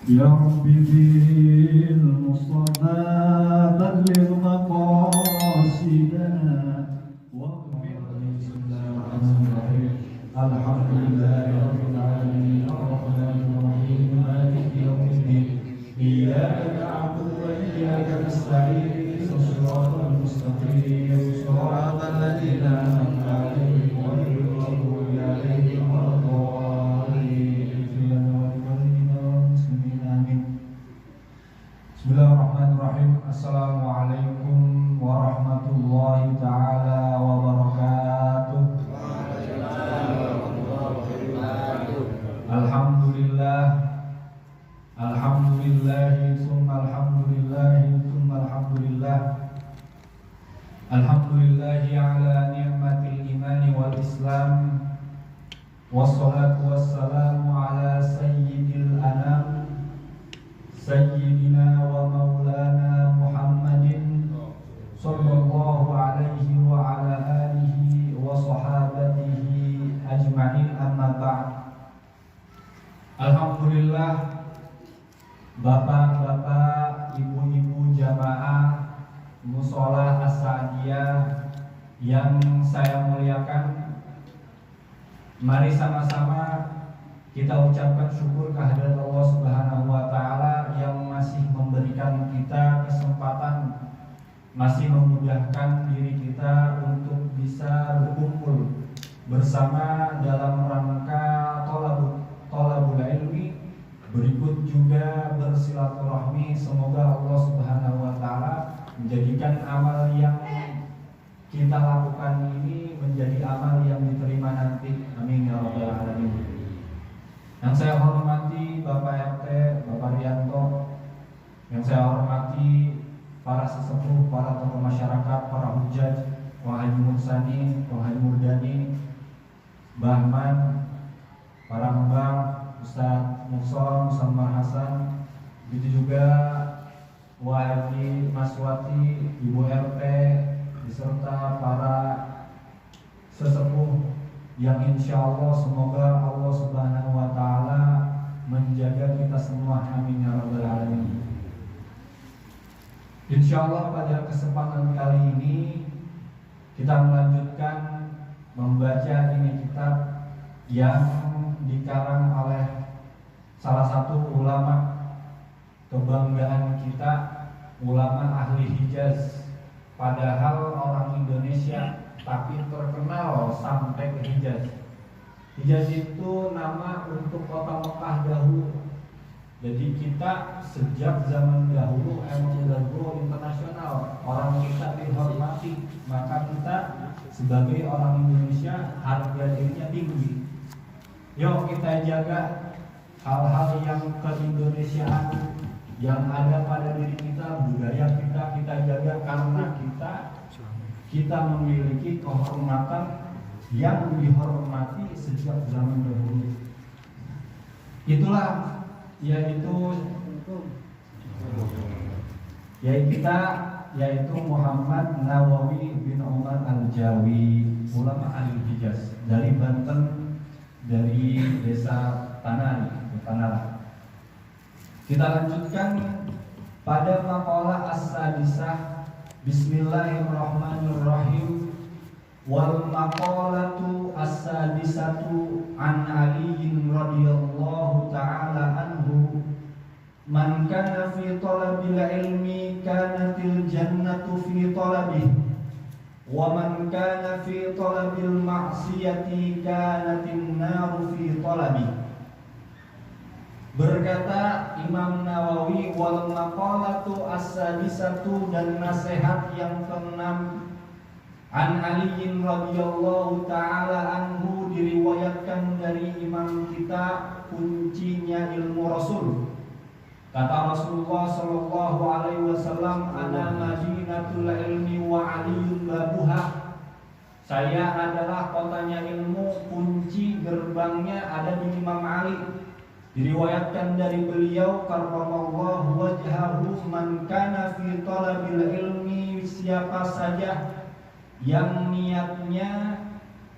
يا رب بالمصطفى بلغ مقاصدنا واغفر بسم الله الرحمن الرحيم الحمد لله رب العالمين الرحمن الرحيم مالك يوم الدين إياك نعبد وإياك نستعين الصراط المستقيم صراط الذين أنعمت عليهم غير المغضوب عليهم ولا الضالين Bismillahirrahmanirrahim. Assalamualaikum warahmatullahi ta'ala wabarakatuh. Alhamdulillah, alhamdulillahi summa alhamdulillahi summa alhamdulillah. Alhamdulillahi ala ni'matil imani wal islam. Wassalatu wassalamu ala sayyidil anam Sayyidina wa maulana Muhammadin sallallahu alaihi wa ala alihi wa sahabatihi ajma'in, amma ba'd. Alhamdulillah, bapak-bapak, ibu-ibu jamaah Mushola As-Sa'diyah yang saya muliakan, mari sama-sama kita ucapkan syukur kehadirat Allah Subhanahu wa Ta'ala yang masih memberikan kita kesempatan, masih memudahkan diri kita untuk bisa berkumpul bersama dalam rangka thalabul ilmi, berikut juga bersilaturahmi. Semoga Allah Subhanahu wa Ta'ala menjadikan amal yang kita lakukan ini menjadi amal yang diterima nanti. Amin ya rabbal alamin. Yang saya hormati Bapak RT, Bapak Rianto, yang saya hormati para sesepuh, para tokoh masyarakat, para hujaj, Wah Haji Mursani, Wah Haji Murdani, Bahman, para mbah, Ustadz Muson, Musamar Hasan, begitu juga Wah Haji Maswati, Ibu RT, beserta para sesepuh yang insya Allah semoga Allah Subhanahu wa Ta'ala menjaga kita semua, amin ya rabbal alamin. Insya Allah pada kesempatan kali ini kita melanjutkan membaca ini kitab yang dikarang oleh salah satu ulama kebanggaan kita, ulama ahli Hijaz. Padahal orang Indonesia tapi terkenal sampai ke Hijaz. Hijaz itu nama untuk kota Mekah dahulu. Jadi kita sejak zaman dahulu emang udah go internasional. Orang kita dihormati, maka kita sebagai orang Indonesia harga dirinya tinggi. Yuk kita jaga hal-hal yang keindonesiaan yang ada pada diri kita, budaya kita jaga, karena kita memiliki kehormatan yang dihormati sejak zaman dahulu. Itulah yaitu Muhammad Nawawi bin Umar Al-Jawi, ulama ahli Hijaz dari Banten, dari desa Tanara. Kita lanjutkan pada maqalah as-sadisah. Bismillahirrahmanirrahim. Wal maqalatu as-sadisatu an Aliyin radhiyallahu ta'ala anhu, man kana fi talabil ilmi kanatil jannatu fi talabih, wa man kana fi talabil ma'siyati kanatin naru fi talabih. Berkata Imam Nawawi, wal maqalatu as-sadisatu, dan nasihat yang keenam, an Aliyin radhiyallahu ta'ala anhu, diriwayatkan dari imam kita, kuncinya ilmu Rasul. Kata Rasulullah sallallahu alaihi wasallam, ana madinatul ilmi wa aliyun babuha. Saya adalah kotanya ilmu, kunci gerbangnya ada di Imam Ali. Diriwayatkan dari beliau, karramallahu wajhahu, man kana fi talabil ilmi, siapa saja yang niatnya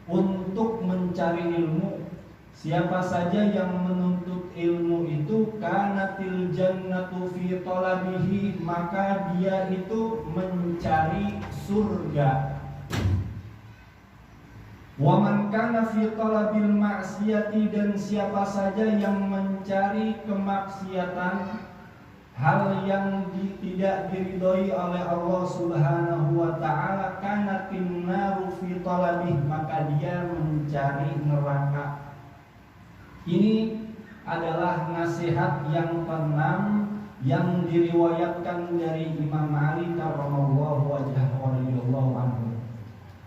untuk mencari ilmu, siapa saja yang menuntut ilmu itu kanatil jannatu fi talabihi, maka dia itu mencari surga. Wa man kana fi talabil ma'siyati, dan siapa saja yang mencari kemaksiatan, hal yang tidak diridhoi oleh Allah Subhanahu wa taala, kanatin naru fi talabih, maka dia mencari neraka. Ini adalah nasihat yang tenang yang diriwayatkan dari Imam Ali karramallahu wajhahu radhiyallahu anhu.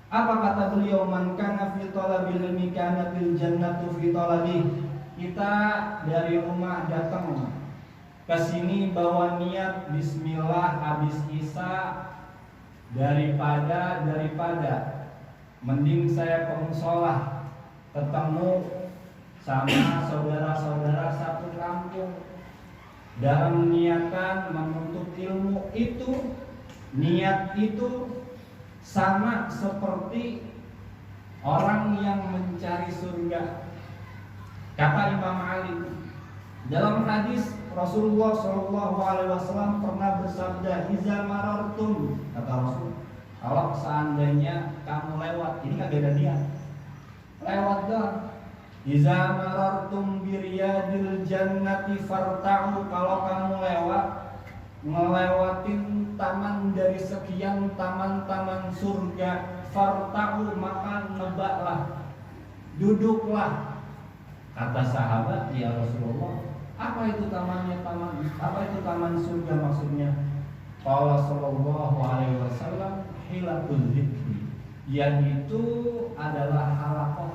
Apa kata beliau? Man kana fi talabil ilmi kana fil jannatu fi talabih. Kita dari rumah datang ke sini bawa niat bismillah habis isya, daripada mending saya ke mushola ketemu sama saudara-saudara satu kampung dalam niatan menuntut ilmu. Itu niat itu sama seperti orang yang mencari surga. Kata Imam Ali dalam hadis, Rasulullah SAW pernah bersabda, "Iza marartum," kata Rasul, kalau seandainya kamu lewat, ini kagak ada niat, lewat doang. "Iza marartum biriyadil jannati farta'u," kalau kamu ngelewatin taman dari sekian taman-taman surga, farta'u, maka nebaklah, duduklah. Kata sahabat, "Ya Rasulullah, apa itu tamannya, apa itu taman surga maksudnya?" Qala sallallahu alaihi wasallam, "Hilatul zikri," yang itu adalah halakoh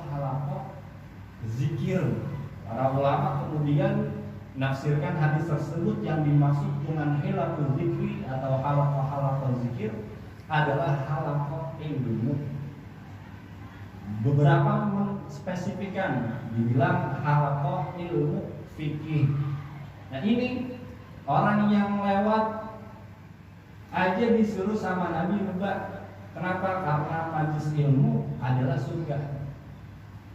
zikir. Para ulama kemudian nafsirkan hadis tersebut, yang dimaksud dengan hilatul zikri atau halakoh zikir adalah halakoh ilmu. Beberapa menspesifikan, dibilang halakoh ilmu fikih. Nah, ini orang yang lewat aja disuruh sama Nabi nebak. Kenapa? Karena majelis ilmu adalah surga.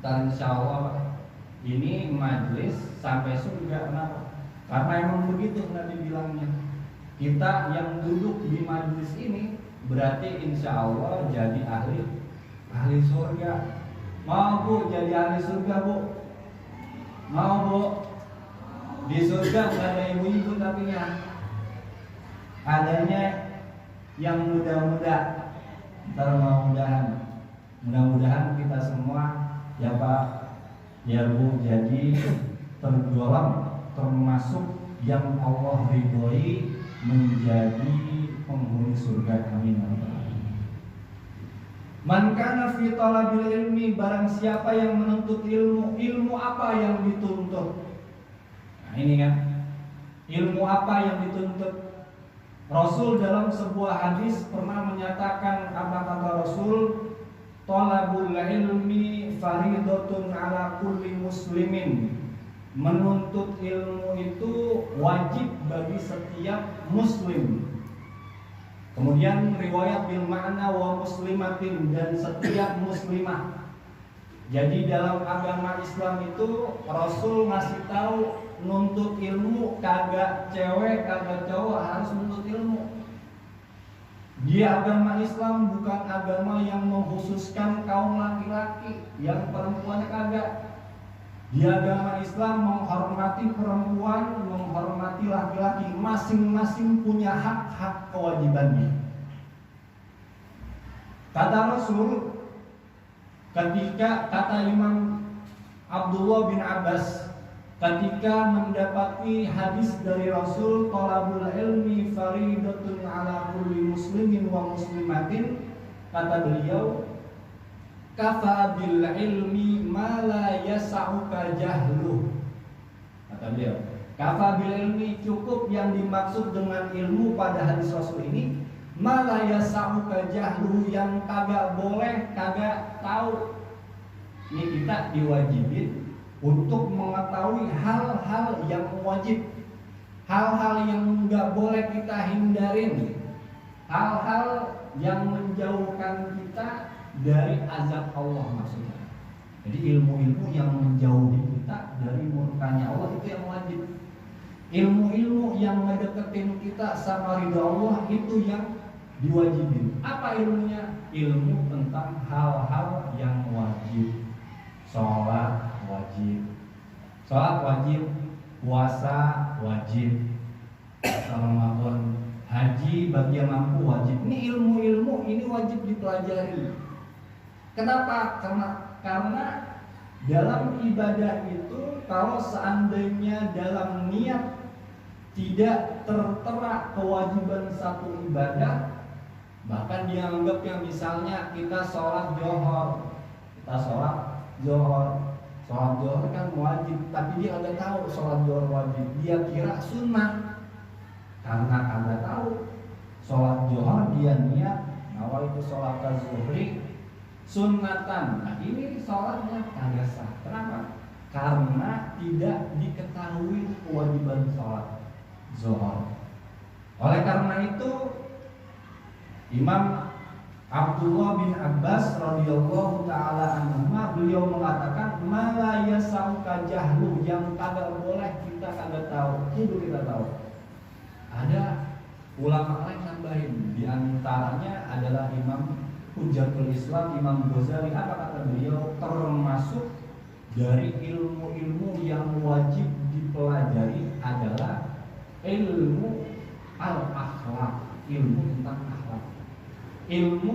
Dan insya Allah ini majelis sampai surga. Kenapa? Karena emang begitu Nabi bilangnya. Kita yang duduk di majelis ini berarti insya Allah jadi ahli surga. Mau Bu jadi ahli surga, Bu? Mau Bu? Di surga nggak ada ibu-ibu, tapi ya adanya yang muda-muda. Mudah-mudahan kita semua, ya Pak, ya Bu, jadi tergolong termasuk yang Allah ridhoi menjadi penghuni surga. Amin. Man kana fi talabil ilmi, barang siapa yang menuntut ilmu. Ilmu apa yang dituntut? Nah ini kan, ilmu apa yang dituntut? Rasul dalam sebuah hadis pernah menyatakan, apa kata Rasul? Talabul ilmi faridatun ala kulli muslimin. Menuntut ilmu itu wajib bagi setiap muslim. Kemudian riwayat bil makna wa muslimatin, dan setiap muslimah. Jadi dalam agama Islam itu Rasul ngasih tahu nuntut ilmu kagak cewek kagak cowok harus nuntut ilmu. Di agama Islam bukan agama yang mengkhususkan kaum laki-laki, yang perempuan kagak. Di agama Islam menghormati perempuan, menghormati laki-laki, masing-masing punya hak-hak kewajibannya. Kata Rasul, ketika kata Imam Abdullah bin Abbas, ketika mendapati hadis dari Rasul, talabul ilmi faridatun ala kulli muslimin wa muslimatin, kata beliau, kafa bil ilmi ma la yas'uka jahluh. Kata beliau, kafa bil ilmi, cukup yang dimaksud dengan ilmu pada hadis Rasul ini, ma la yas'uka jahluh, yang kagak boleh kagak tahu. Ini kita diwajibin untuk mengetahui hal-hal yang wajib, hal-hal yang enggak boleh kita hindarin, hal-hal yang menjauhkan kita dari azab Allah maksudnya. Jadi ilmu-ilmu yang menjauhi kita dari murkanya Allah itu yang wajib. Ilmu-ilmu yang ngedeketin kita sama ridha Allah itu yang diwajibin. Apa ilmunya? Ilmu tentang hal-hal yang wajib. Sholat wajib, puasa wajib, Ramadan, haji bagi yang mampu wajib. Ini ilmu-ilmu ini wajib dipelajari. Kenapa? Karena dalam ibadah itu kalau seandainya dalam niat tidak tertera kewajiban satu ibadah, bahkan dianggap yang misalnya kita sholat johor kan wajib, tapi dia agak tahu sholat johor wajib, dia kira sunnah karena agak tahu sholat johor dia niat nawaitu sholat zuhri sunnatan. Nah ini sholatnya kagak sah. Kenapa? Karena tidak diketahui kewajiban sholat zuhur. Oleh karena itu Imam Abdullah bin Abbas radhiyallahu taala anhuma beliau mengatakan mala yasauka jahlu, yang kagak boleh kita kagak tahu, kudu kita tahu. Ada ulama lain nambahin, di antaranya adalah Imam Hujjatul Islam Imam Ghazali. Apa kata beliau? Termasuk dari ilmu-ilmu yang wajib dipelajari adalah ilmu al-akhlak, ilmu tentang akhlak, ilmu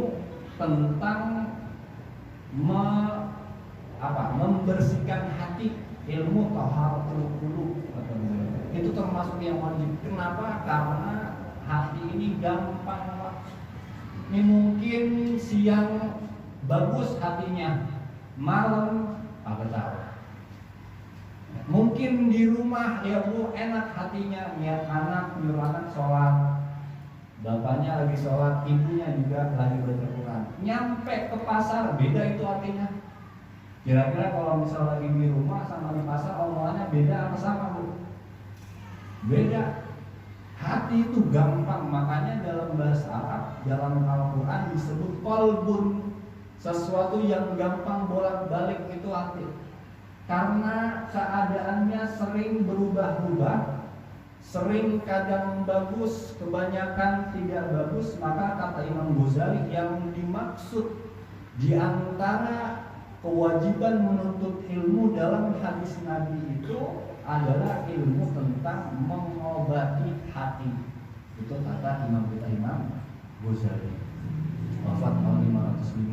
tentang membersihkan hati, ilmu taharatul qulub. Itu termasuk yang wajib. Kenapa? Karena hati ini gampang. Ini mungkin siang bagus hatinya, malam apa tahu. Mungkin di rumah ya Bu enak hatinya, niat anak, nyuruh anak sholat, bapaknya lagi sholat, ibunya juga lagi baca Quran. Nyampe ke pasar beda itu hatinya. Kira-kira kalau misal lagi di rumah sama di pasar omongannya beda apa sama Bu? Beda. Hati itu gampang, makanya dalam bahasa Arab, dalam Al-Quran disebut qalbun, sesuatu yang gampang bolak-balik itu hati. Karena keadaannya sering berubah-ubah, sering kadang bagus, kebanyakan tidak bagus, maka kata Imam Ghazali yang dimaksud di antara kewajiban menuntut ilmu dalam hadis Nabi itu adalah ilmu tentang mengobati hati. Itu kata Imam Ghazali. Wafat tahun 505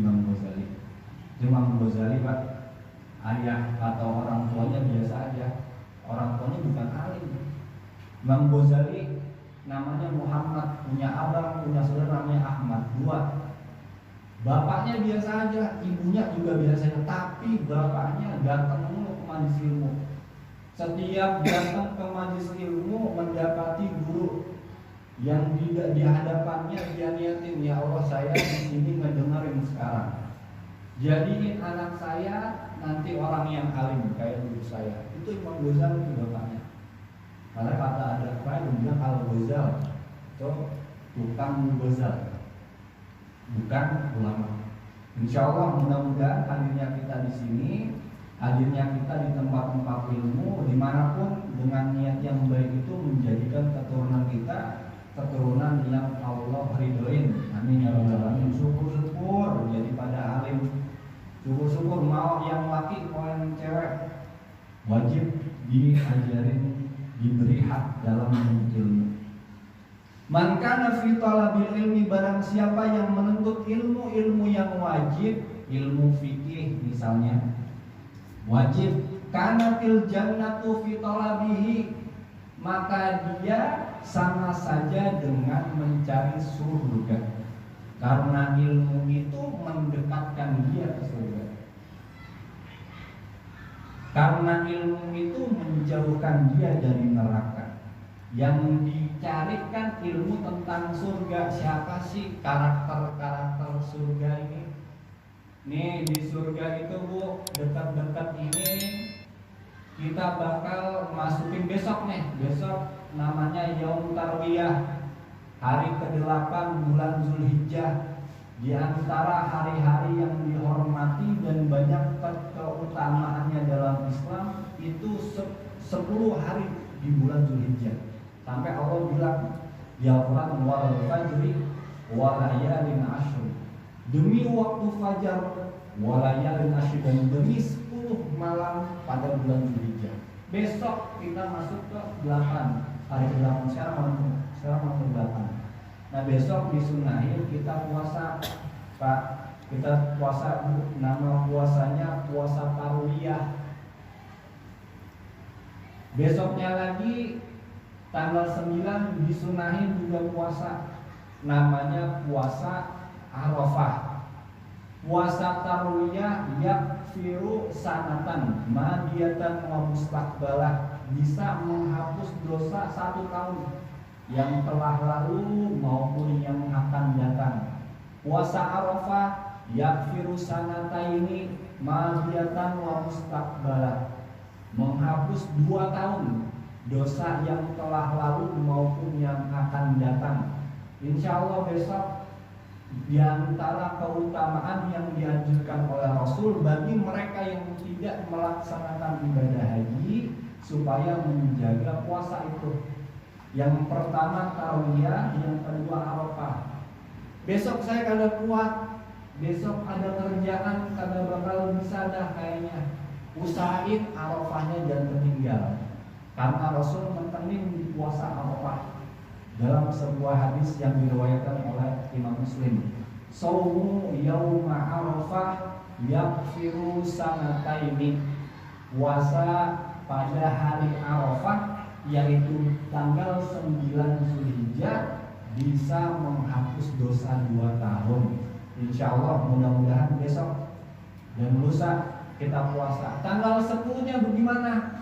Imam Ghazali. Imam Ghazali Pak, ayah atau orang tuanya biasa aja. Orang tuanya bukan alim. Imam Ghazali namanya Muhammad, punya abang, punya saudara namanya Ahmad, dua. Bapaknya biasa aja, ibunya juga biasa aja, tapi bapaknya datang mulu ke majelis ilmu. Setiap datang ke majelis ilmu mendapati guru yang tidak di hadapannya, dia niatin, ya Allah saya di sini ngedengerin sekarang. Jadiin anak saya nanti orang yang alim kayak guru saya. Itu Imam Ghazali itu bapaknya. Karena kata ada yang bilang Al-Ghazali itu tukang Ghazali, bukan ulama. Insya Allah mudah-mudahan hadirnya kita di sini, hadirnya kita di tempat-tempat ilmu dimanapun dengan niat yang baik itu menjadikan keturunan kita keturunan yang Allah ridhoin. Amin ya rabbal alamin. Syukur-syukur jadi pada alim. Syukur-syukur mau yang laki mau yang cewek wajib diajarin, diberi hak dalam menuntut ilmu. Man kana fi talabil ilmi, barang siapa yang menuntut ilmu yang wajib, ilmu fikih misalnya wajib, kana fil jannatu fi talabihi, maka dia sama saja dengan mencari surga. Karena ilmu itu mendekatkan dia ke surga. Karena ilmu itu menjauhkan dia dari neraka. Yang dicarikan ilmu tentang surga. Siapa sih karakter-karakter surga ini? Nih di surga itu Bu, dekat-dekat ini kita bakal masukin besok nih. Besok namanya Yaum Tarwiyah, hari ke-8 bulan Zulhijjah. Di antara hari-hari yang dihormati dan banyak keutamaannya dalam Islam itu 10 hari di bulan Zulhijjah. Sampai Allah bilang di Al-Quran, wal fajri wa layalin ashr, demi waktu fajar, wa layalin ashr, dan demi 10 malam pada bulan Zulhijjah. Besok kita masuk ke 8, hari ke-8, sekarang mau ke-8. Nah besok disunahin kita puasa, Pak. Kita puasa, nama puasanya puasa Tarwiyah. Besoknya lagi tanggal 9 disunahin juga puasa, namanya puasa Arafah. Puasa Tarwiyah yakfiru sanatan madiyatan wa mustaqbalah, bisa menghapus dosa 1 tahun yang telah lalu maupun yang akan datang. Puasa Arafah yakfiru sanataini madiyatan wa mustaqbalah, menghapus 2 tahun dosa yang telah lalu maupun yang akan datang. Insya Allah besok di antara keutamaan yang dianjurkan oleh Rasul bagi mereka yang tidak melaksanakan ibadah haji supaya menjaga puasa itu. Yang pertama Tarwiyah, yang kedua Arafah. Besok saya kada kuat, besok ada kerjaan, kada bakal bisa dah kayaknya. Usahain Arafahnya jangan tertinggal, karena Rasul mentenin di puasa Arafah dalam sebuah hadis yang diriwayatkan oleh Imam Muslim. Shaumu yauma Arafah yakfiru sanataini, puasa pada hari Arafah yaitu tanggal 9 Zulhijjah bisa menghapus dosa 2 tahun. Insya Allah mudah-mudahan besok dan lusa kita puasa. Tanggal 10-nya bagaimana?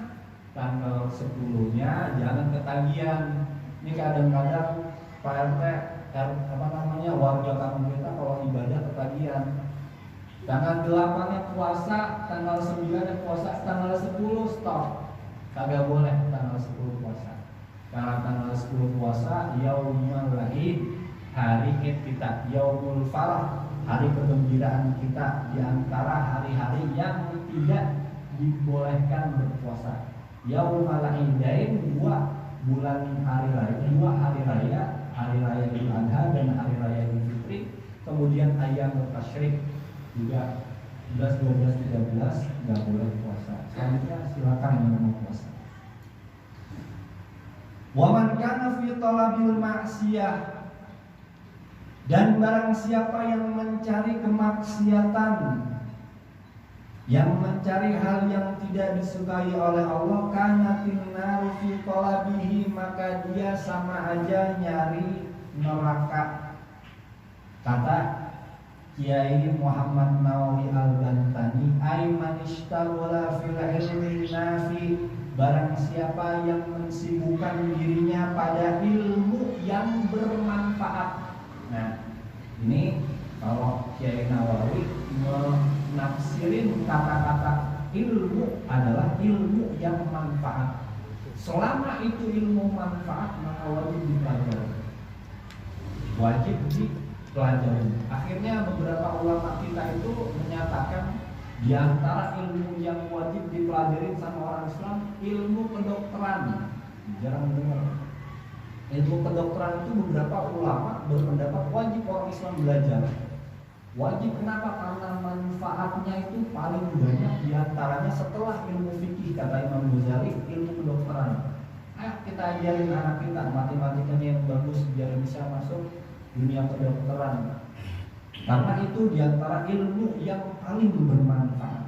Tanggal 10-nya jangan ketagihan. Ini kadang-kadang Pak RT warga kampung kita kalau ibadah ketagihan. Tanggal 8-nya puasa, tanggal 9-nya puasa, tanggal 10 stop. Kagak boleh tanggal 10 puasa. Karena tanggal 10 puasa yaumul Eid, hari Id kita, yaumul farah, hari kegembiraan kita, di antara hari-hari yang tidak dibolehkan berpuasa. Yaumul Aidain, 2 bulan hari raya, 2 hari raya Idul Adha dan hari raya Idul Fitri. Kemudian ayam tasyrik juga 11, 12, 13 nggak boleh puasa. Selanjutnya silakan yang mau puasa. Waman kana fi talabil ma'siyah, dan barang siapa yang mencari kemaksiatan, yang mencari hal yang tidak disukai oleh Allah, kana tinnaru fi talabihi, maka dia sama aja nyari neraka. Kata Kiai Muhammad Nawawi Al-Bantani, aiman ishtaghala fil ilmi nafi, barang siapa yang mensibukkan dirinya pada ilmu yang bermanfaat. Nah, ini kalau Kiai Nawawi menafsirin kata-kata ilmu adalah ilmu yang manfaat. Selama itu ilmu manfaat, maka wajib dipelajari. Wajib dipelajari. Akhirnya beberapa ulama kita itu menyatakan di antara ilmu yang wajib dipelajari sama orang Islam, ilmu kedokteran. Jarang dengar. Ilmu kedokteran itu beberapa ulama berpendapat wajib orang Islam belajar. Wajib kenapa? Karena manfaatnya itu paling banyak di antaranya setelah ilmu fikih, kata Imam Ghazali, ilmu kedokteran. Ayo kita ajarin anak kita matematikanya yang bagus biar bisa masuk dunia kedokteran. Karena itu diantara ilmu yang paling bermanfaat.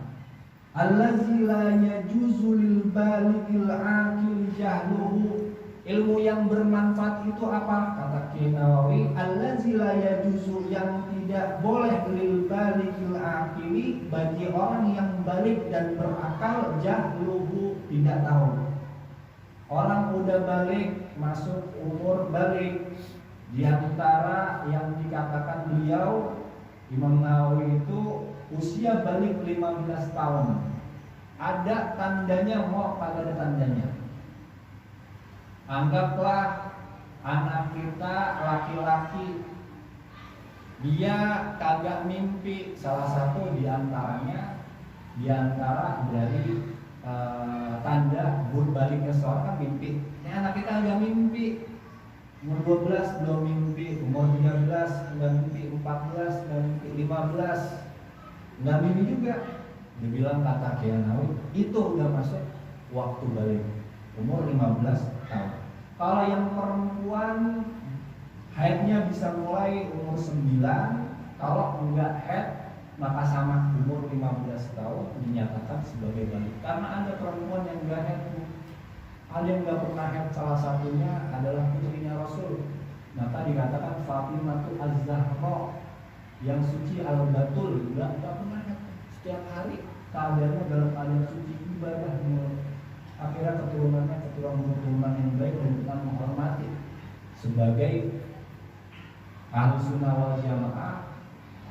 Allazi la yajuzu lil baligil aqil jahluhu. Ilmu yang bermanfaat itu apa? Kata Kiai Nawawi, allazi la yajuzu, yang tidak boleh lil baligil aqili, bagi orang yang balik dan berakal, jahluhu, tidak tahu. Orang udah balik, masuk umur balik. Di antara yang dikatakan beliau Imam Nawawi itu usia balik 15 tahun. Ada tandanya mau pada ada tandanya. Anggaplah anak kita laki-laki dia kagak mimpi. Salah satu diantaranya, diantara dari tanda baliknya seorang kan mimpi. Ini anak kita agak mimpi. Umur 12 belum mimpi, umur 13 enggak mimpi, 14 enggak mimpi, 15 enggak mimpi juga. Dia bilang kata Kianawi, itu udah masuk waktu balik, umur 15 tahun. Kalau yang perempuan haidnya bisa mulai umur 9, kalau enggak haid maka sama umur 15 tahun dinyatakan sebagai balik. Karena ada perempuan yang enggak haid, ada yang enggak pernah haid, salah satunya adalah putrinya Rasul. Maka dikatakan Fatimah Az-Zahra yang suci al-batul, enggak pernah haid. Setiap hari keadaannya dalam keadaan suci, ibadah mulu. Akhirnya keturunannya keturunan yang baik dan kita menghormati. Sebagai ahli sunnah wal jamaah,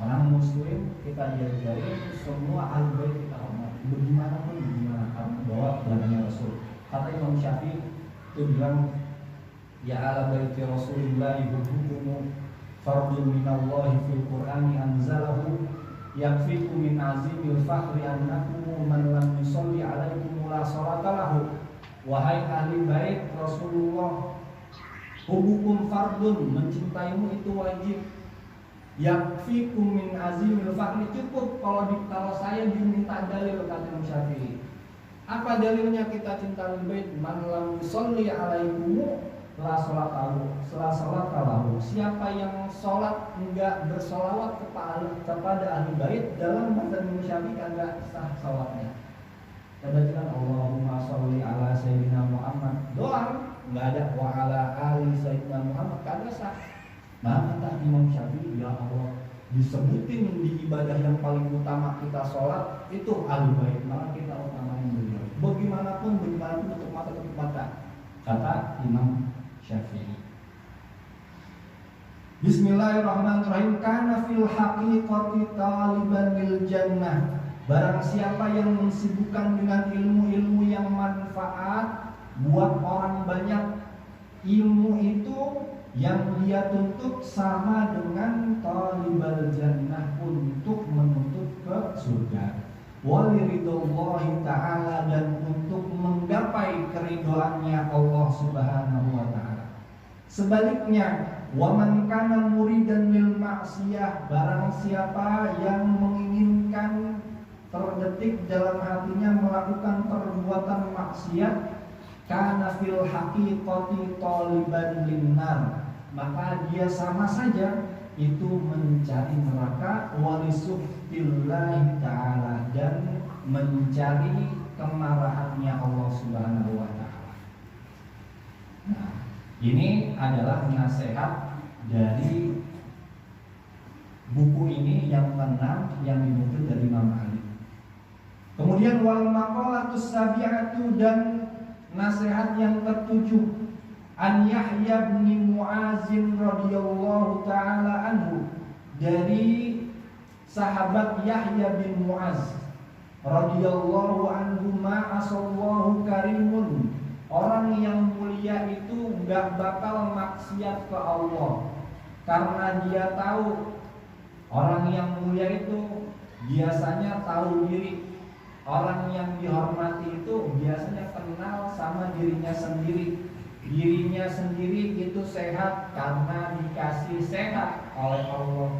orang muslim, kita diajari semua ahli baik kita hormati. Bagaimanapun gimana, karena bawa darahnya Rasul. Kata Imam Syafi'i itu bilang, ya ala baiti Rasulillah hukumu fardun minallahi fil Qur'ani anzalahu yakfiku min azimil fakhri annakum man lam yusalli alaikum la salata lahu. Wahai ahli bait Rasulullah, hukum fardun, mencintaimu itu wajib. Yakfiku min azimil fakhri, cukup kalau saya diminta dalil, kata Imam Syafi'i. Apa dalilnya kita cinta ahli bait? Man lam yusalli alaikum la salat lahu. Siapa yang sholat enggak bersolawat kepada ahli bait, dalam mazhab Imam Syafi'i enggak sah sholatnya. Kita bacakan Allahumma sholli ala sayyidina Muhammad doang, enggak ada wa ala ali sayyidina Muhammad, kagak sah. Nah, kata Imam Syafi'i, ya Allah, disebutin di ibadah yang paling utama kita sholat itu ahli bait, malah kita utamain beliau. Bagaimanapun tutup mata, kata Imam Syafi'i. Bismillahirrahmanirrahim. Kana fil haqiqati taliban lil jannah. Barang siapa yang mensibukkan dengan ilmu-ilmu yang manfaat buat orang banyak, ilmu itu yang dia tuntut sama dengan talibal jannah, untuk menuntut ke surga. Waliridhallahi ta'ala, dan untuk menggapai keridhaannya Allah Subhanahu wa ta'ala. Sebaliknya, waman kana muridan lil maksiyah, barang siapa yang menginginkan terdetik dalam hatinya melakukan perbuatan maksiat, kana fil haqiqati taliban linnar, maka dia sama saja itu mencari neraka, walisuhtillahi ta'ala, dan mencari kemarahannya Allah Subhanahu wa ta'ala. Nah, ini adalah nasihat dari buku ini yang keenam yang dinukil dari Imam Ali. Kemudian wal maqalatus sabi'atu, dan nasihat yang ketujuh, an Yahya bin Mu'azin radhiyallahu ta'ala anhu, dari sahabat Yahya bin Mu'az radhiyallahu anhu, ma'asallahu karimun, orang yang mulia itu enggak bakal maksiat ke Allah, karena dia tahu orang yang mulia itu biasanya tahu diri. Orang yang dihormati itu biasanya kenal sama dirinya sendiri. Dirinya sendiri itu sehat karena dikasih sehat oleh Allah.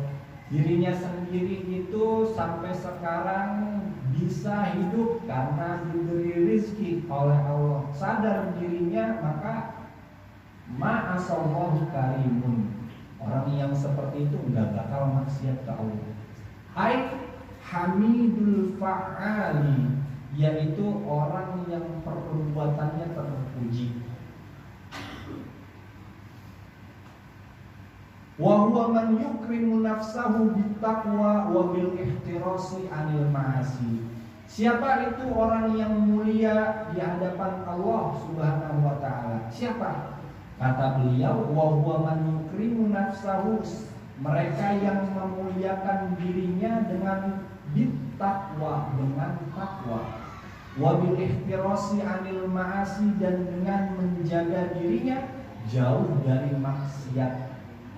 Dirinya sendiri itu sampai sekarang bisa hidup karena diberi rezeki oleh Allah. Sadar dirinya, maka ma'asallahu karimun, orang yang seperti itu enggak bakal maksiat ke Allah. Hamidul fa'ali, yaitu orang yang perbuatannya terpuji. Wa huwa man yukrimu nafsahu bittaqwa wa bil ihtirasi anil ma'asi. Siapa itu orang yang mulia di hadapan Allah Subhanahu wa ta'ala? Siapa? Kata beliau, wa huwa man yukrimu nafsahu, mereka yang memuliakan dirinya dengan bittaqwa, dengan takwa, wabil ihtirasi anil ma'asi, dan dengan menjaga dirinya jauh dari maksiat.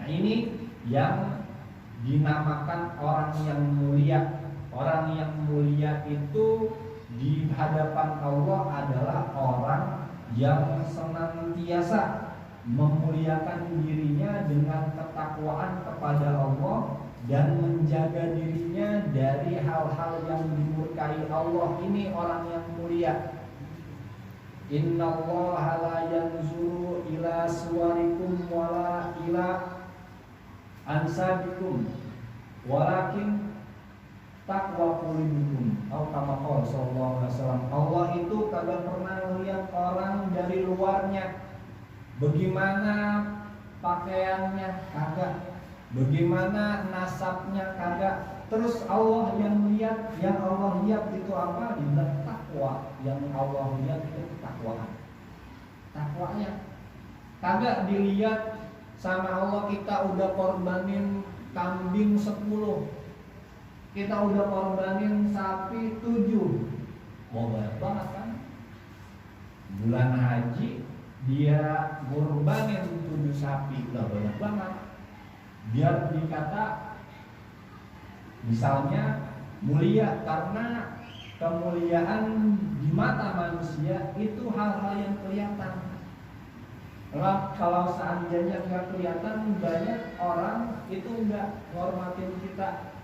Nah, ini yang dinamakan orang yang mulia. Orang yang mulia itu di hadapan Allah adalah orang yang senantiasa memuliakan dirinya dengan ketakwaan kepada Allah dan menjaga dirinya dari hal-hal yang dimurkai Allah. Ini orang yang mulia. Innallaha la yanzuru ila suwarikum wala ila ansabikum walakin taqwa qulubikum. Atau kama qala sallallahu alaihi wasallam, Allah itu kagak pernah melihat orang dari luarnya, bagaimana pakaiannya kagak, bagaimana nasabnya kagak. Terus Allah yang lihat, yang Allah lihat itu apa? Dibilang takwa. Yang Allah lihat itu ketakwaan. Takwanya kagak dilihat sama Allah. Kita udah korbanin kambing 10, kita udah korbanin sapi 7. Mau banyak banget kan? Bulan haji dia korbanin 7 sapi, udah banyak banget. Biar dikata misalnya mulia, karena kemuliaan di mata manusia itu hal-hal yang kelihatan. Kalau seandainya nggak kelihatan, banyak orang itu nggak hormatin kita.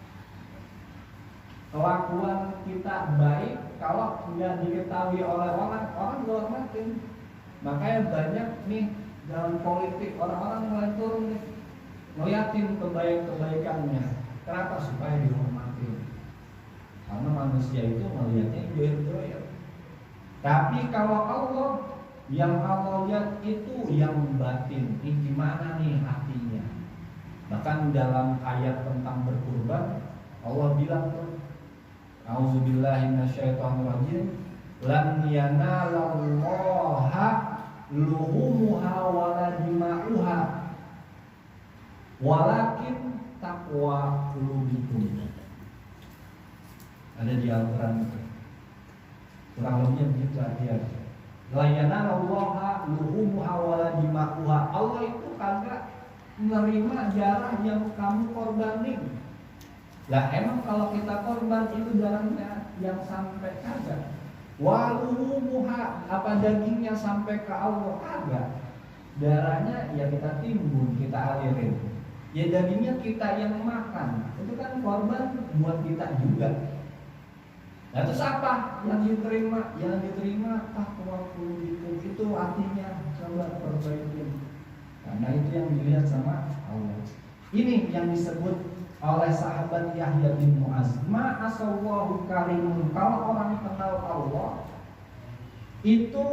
Kelakuan kita baik, kalau nggak diketahui oleh orang, orang nggak hormatin. Makanya banyak nih dalam politik orang-orang mulai turun nih, ngeliatin kebaikannya. Kenapa? Supaya dihormatin. Karena manusia itu melihatnya joyo-joyo. Tapi kalau Allah, yang Allah lihat itu yang batin. Ini gimana nih hatinya? Bahkan dalam ayat tentang berkurban, Allah bilang tuh, A'udzubillahi minasyaitonirrajim, lan yanalallaha luhumuha wala dima'uha walakin taqwa qulubikum. Ada di Al-Quran itu. Kurang lebihnya begitu artinya. La yanalallaha luhumuha wala dima'uha. Allah itu kagak menerima darah yang kamu korbanin. Lah emang kalau kita korban itu darahnya yang sampai kagak? Waluhumuha, apa dagingnya sampai ke Allah? Kagak. Darahnya ya kita timbun, kita alirin. Ya dagingnya kita yang makan. Itu kan korban buat kita juga. Nah terus apa yang diterima? Yang diterima takwa qulubikum. Itu artinya coba perbaikin. Karena itu yang dilihat sama Allah. Ini yang disebut oleh sahabat Yahya bin Mu'az, ma'asallahu karimun. Kalau orang kenal Allah itu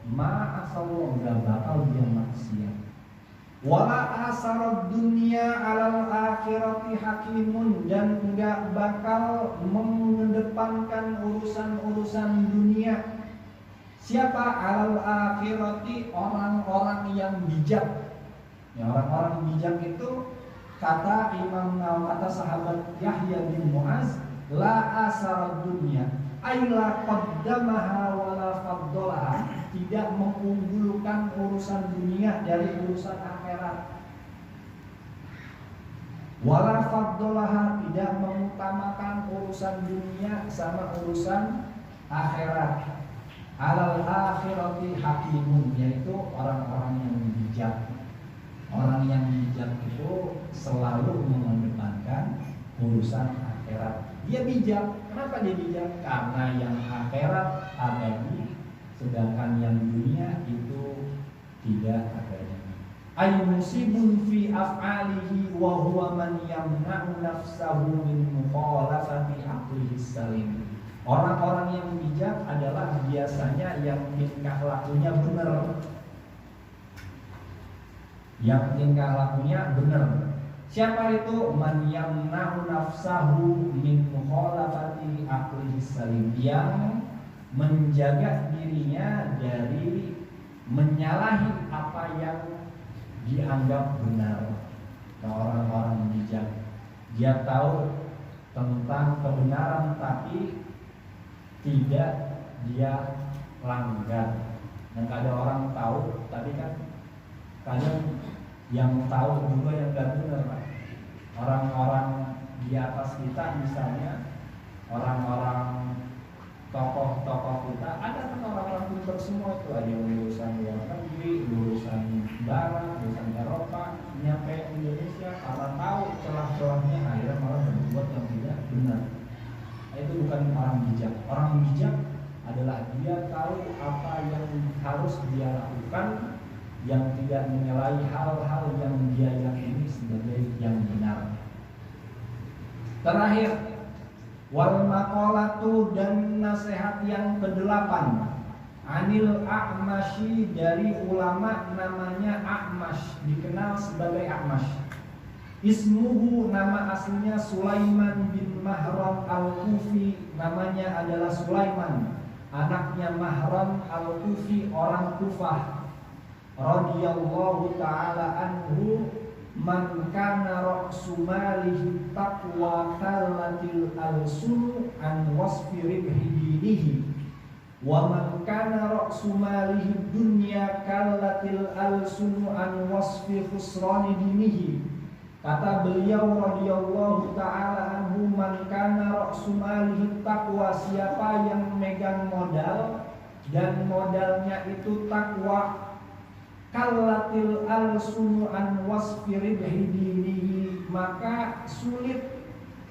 ma'asallahu, gak bakal dia maksiat. Wala asarad dunya alal akhirati hakimun, dan gak bakal mengedepankan urusan-urusan dunia. Siapa? Alal akhirati, orang-orang yang bijak. Ya, orang-orang bijak itu kata sahabat Yahya bin Mu'az, la asarad dunya ay la qaddamaha wa la faddalaha, tidak mengunggulkan urusan dunia dari urusan akhirat. Wala faddalaha, tidak mengutamakan urusan dunia sama urusan akhirat. Alal akhirati hakimun, yaitu orang-orang yang bijak. Orang yang bijak itu selalu mengedepankan urusan akhirat. Dia bijak. Kenapa dia bijak? Karena yang akhirat abadi, sedangkan yang dunia itu tidak abadi. Ay musibun fi af'alihi wa huwa man yamna'u nafsahu min mukhalafati aqlihi salim. Orang-orang yang bijak adalah biasanya yang tingkah lakunya benar. Yang tingkah lakunya benar. Siapa itu? Man yamna'u nafsahu min mukhalafati aqlihi salim, yang menjaga dirinya dari menyalahi apa yang dianggap benar. Nah, orang-orang bijak, dia tahu tentang kebenaran tapi tidak dia langgar. Dan kadang orang tahu tapi kan kadang yang tahu juga yang gak benar, Pak. orang-orang di atas kita, misalnya orang-orang tokoh-tokoh kita, ada kan orang-orang pintar semua itu, ada yang lulusan luar negeri, lulusan barat, lulusan Eropa, nyampe Indonesia karena tahu celah-celahnya akhirnya malah berbuat yang tidak benar. Nah, itu bukan orang bijak. Orang bijak adalah dia tahu apa yang harus dia lakukan, yang tidak menyalahi hal-hal yang dia yakini sebagai yang benar. Terakhir, wal maqalatu, dan nasihat yang kedelapan, anil A'masyi, dari ulama namanya A'mash, dikenal sebagai A'mash. Ismuhu, nama aslinya Sulaiman bin Mahran al-Kufi, namanya adalah Sulaiman, anaknya Mahran al-Kufi, orang Kufah. Radhiyallahu ta'ala anhu, man kana ra'su malihi taqwa kallatil alsunu an wasfi ribhi dinihi, wa man kana ra'su malihi dunya kallatil alsunu an wasfi khusrani dinihi. Kata beliau radhiyallahu ta'ala anhu, man kana ra'su malihi taqwa, siapa yang megang modal dan modalnya itu takwa, kallatil alsunu an wasfi ribhi dinihi, maka sulit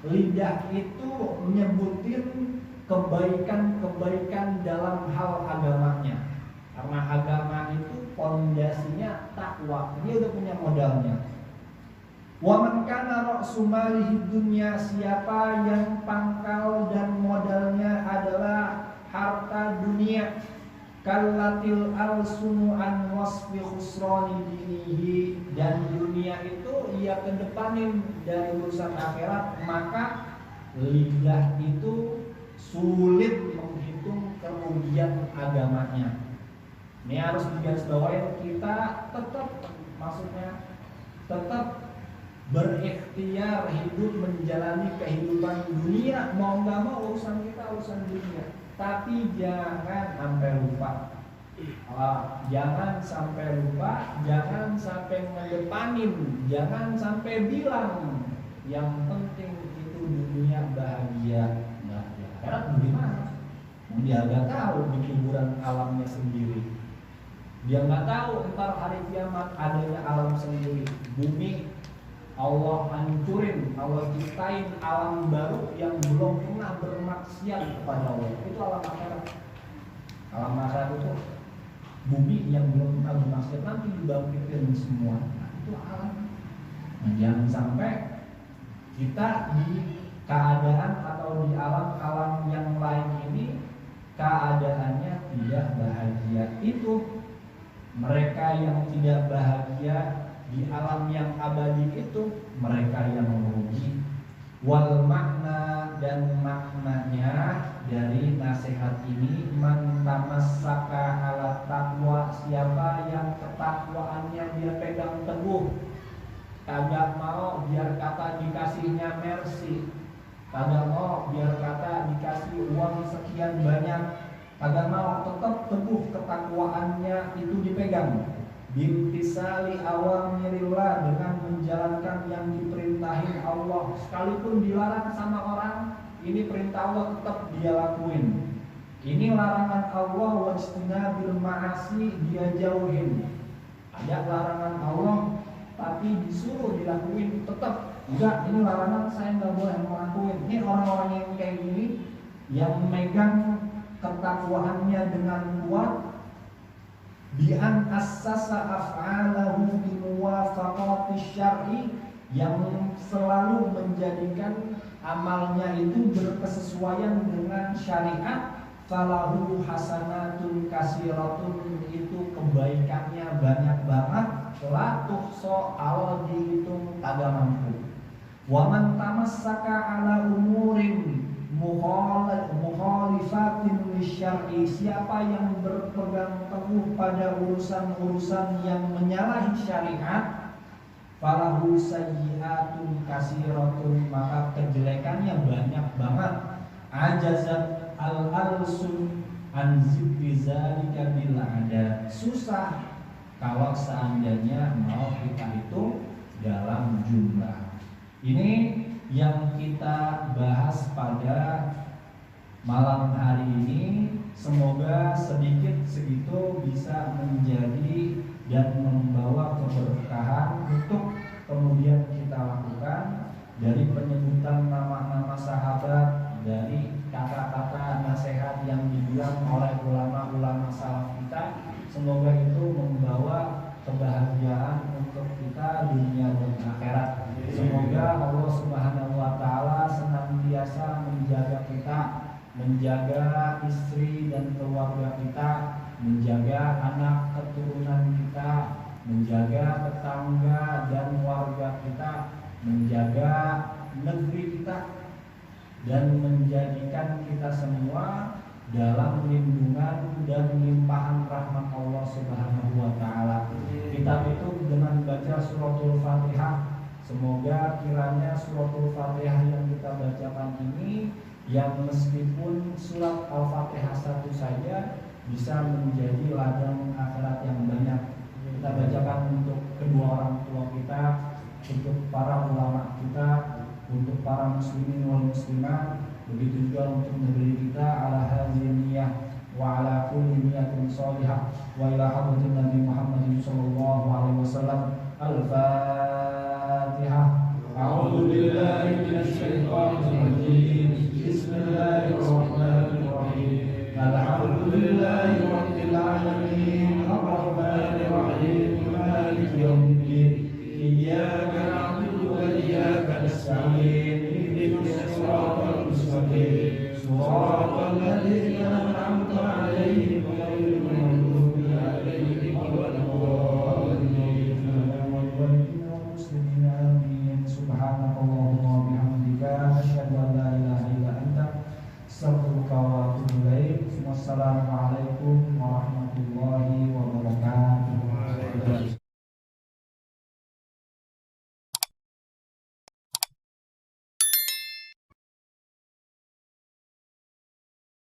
lidah itu menyebutin kebaikan-kebaikan dalam hal agamanya. Karena agama itu pondasinya takwa, dia udah punya modalnya. Wa man kana ra'su malihi dunya, siapa yang pangkal dan modalnya adalah harta dunia, kallatil alsunu an wasfi khusrani dinihi, dan dunia itu ia kedepanin dari urusan akhirat, maka lidah itu sulit menghitung kerugian agamanya. Ini harus digarisbawahi, kita tetap, maksudnya tetap berikhtiar hidup menjalani kehidupan dunia, mau nggak mau urusan kita urusan dunia. Tapi jangan sampai lupa, jangan sampai lupa, jangan sampai mengedepanin, jangan sampai bilang yang penting itu dunia bahagia. Nah, ya akhirat bagaimana? Dia nggak tahu di kuburan alamnya sendiri. Dia nggak tahu ntar hari kiamat adanya alam sendiri. Bumi Allah hancurin, Allah ciptain alam baru yang belum pernah bermaksiat kepada Allah. Itu alam akhirat. Alam akhirat itu bumi yang belum pernah bermaksiat, nanti dibangkitin semua. Nah, itu alam. Nah, jangan sampai kita di keadaan atau di alam-alam yang lain ini keadaannya tidak bahagia. Itu mereka yang tidak bahagia di alam yang abadi, itu mereka yang merugi. Wal makna, dan maknanya dari nasihat ini, man tamassaka ala taqwa, siapa yang ketakwaannya dia pegang teguh, kagak mau biar kata dikasihnya mercy, kagak mau biar kata dikasih uang sekian banyak, kagak mau, tetap teguh ketakwaannya itu dipegang. Bimtisali awamirillah, dengan menjalankan yang diperintahin Allah, sekalipun dilarang sama orang, ini perintah Allah tetap dia lakuin. Ini larangan Allah, wajtinabil ma'asi, dia jauhin. Ada larangan Allah tapi disuruh dilakuin, tetap enggak, ini larangan saya nggak boleh ngelakuin. Ini orang-orang yang kayak gini, yang megang ketakwaannya dengan kuat, bi'an assasa af'alahu bimuwafaqati syar'i, yang selalu menjadikan amalnya itu berkesesuaian dengan syariat, falahu hasanatun kasiratun, itu kebaikannya banyak banget, la tuhsa, Allah dihitung kagak mampu. Wa man tamassaka ala umurin mukhalifatin lisyar'i, siapa yang berpegang teguh pada urusan-urusan yang menyalahi syariat, falahu sayyi'atun kasiratun, maka kejelekannya banyak banget. Ajazat al-alsun an zikri zalika bil ada, susah kalau seandainya mau kita hitung dalam jumlah. Ini yang kita bahas pada malam hari ini. Semoga sedikit segitu bisa menjadi dan membawa keberkahan untuk kemudian kita lakukan, dari penyebutan nama-nama sahabat, dari kata-kata nasihat yang dibilang oleh ulama-ulama salaf kita. Semoga itu membawa kebahagiaan untuk kita dunia dan akhirat. Semoga Allah Subhanahu wa taala senantiasa menjaga kita, menjaga istri dan keluarga kita, menjaga anak keturunan kita, menjaga tetangga dan warga kita, menjaga negeri kita, dan menjadikan kita semua dalam lindungan dan limpahan rahmat Allah Subhanahu wa taala. Kita tutup dengan baca suratul Fatihah. Semoga kiranya suratul Fatihah yang kita bacakan ini, yang meskipun surat Al-Fatihah satu saja, bisa menjadi ladang akhirat yang banyak. Kita bacakan untuk kedua orang tua kita, untuk para ulama kita, untuk para muslimin wal muslimat, begitu juga untuk negeri kita. Ala hadhihi niyyah wa ala kulli niyatin shalihah wa ila hadratin Nabi Muhammadin sallallahu alaihi wasallam. Al-Fatihah. A'udzu billahi minasy syaithanir rajim. Bismillahirrahmanirrahim. Alhamdulillahi rabbil alamin. Arrahmanir rahim. Maliki yaumiddin. Iyyaka na'budu wa iyyaka nasta'in. Ihdinas siratal mustaqim. Shiratal ladzina an'amta 'alaihim